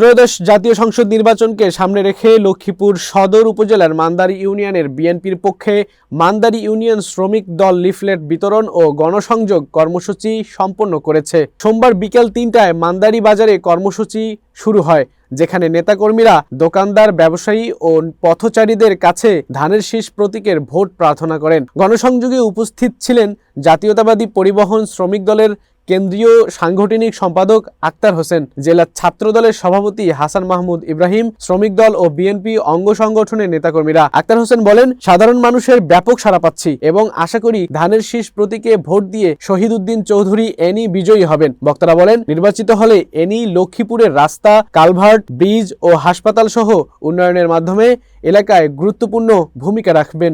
ত্রয়োদশ জাতীয় সংসদ নির্বাচনকে সামনে রেখে লক্ষ্মীপুর সদর উপজেলার মান্দারী ইউনিয়নের বিএনপির পক্ষে মান্দারী ইউনিয়ন শ্রমিক দল লিফলেট বিতরণ ও গণসংযোগ কর্মসূচি সম্পন্ন করেছে। সোমবার বিকেল ৩টায় মান্দারী বাজারে কর্মসূচি শুরু হয়, যেখানে নেতাকর্মীরা দোকানদার, ব্যবসায়ী ও পথচারীদের কাছে ধানের শীষ প্রতীকের ভোট প্রার্থনা করেন। গণসংযোগে উপস্থিত ছিলেন জাতীয়তাবাদী পরিবহন শ্রমিক দলের কেন্দ্রীয় সাংগঠনিক সম্পাদক আক্তার হোসেন, জেলা ছাত্র দলের সভাপতি হাসান মাহমুদ ইব্রাহিম, শ্রমিক দল ও বিএনপি অঙ্গ সংগঠনের নেতাকর্মীরা। আক্তার হোসেন বলেন, সাধারণ মানুষের ব্যাপক সাড়া পাচ্ছি এবং আশা করি ধানের শীষ প্রতীকে ভোট দিয়ে শহীদ উদ্দিন চৌধুরী এনি বিজয়ী হবেন। বক্তারা বলেন, নির্বাচিত হলে এনি লক্ষ্মীপুরের রাস্তা, কালভার্ট, ব্রিজ ও হাসপাতাল সহ উন্নয়নের মাধ্যমে এলাকায় গুরুত্বপূর্ণ ভূমিকা রাখবেন।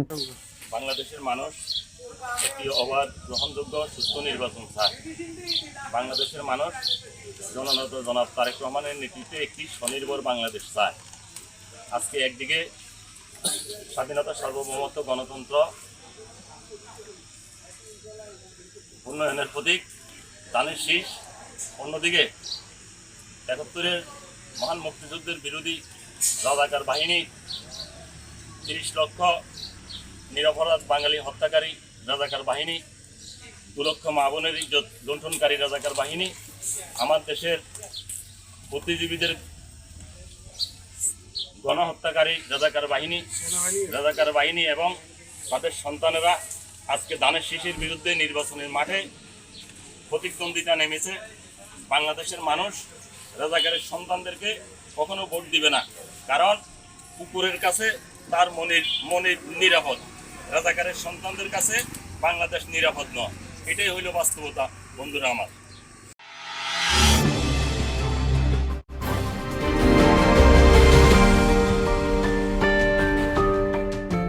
বাংলাদেশের মানুষ একটি অবাধ, গ্রহণযোগ্য, সুস্থ নির্বাচন চায়। বাংলাদেশের মানুষ জননেতা জনাব তারেক রহমানের নেতৃত্বে একটি স্বনির্ভর বাংলাদেশ চায়। আজকে একদিকে স্বাধীনতা, সার্বভৌমত্ব, গণতন্ত্র, উন্নয়নের প্রতীক ধানের শীষ, অন্যদিকে ৭১-এর মহান মুক্তিযুদ্ধের বিরোধী রাজাকার বাহিনী, ৩০ লক্ষ নিরপরাধ বাঙালি হত্যাকারী রাজাকার বাহিনী, ২ লক্ষ মা বোনের ইজ্জত লুণ্ঠনকারী রাজাকার বাহিনী, আমার দেশের বুদ্ধিজীবীদের গণহত্যাকারী রাজাকার বাহিনী এবং তাদের সন্তানেরা আজকে ধানের শীষের বিরুদ্ধে নির্বাচনের মাঠে প্রতিদ্বন্দ্বিতা নেমেছে। বাংলাদেশের মানুষ রাজাকারের সন্তানদেরকে কখনো ভোট দিবে না, কারণ কুকুরের কাছে তার মনের নিরাপদ, রাজাকারের সন্তানদের কাছে বাংলাদেশ নিরাপদ নয়। এটাই হইল বাস্তবতা বন্ধুরা আমার।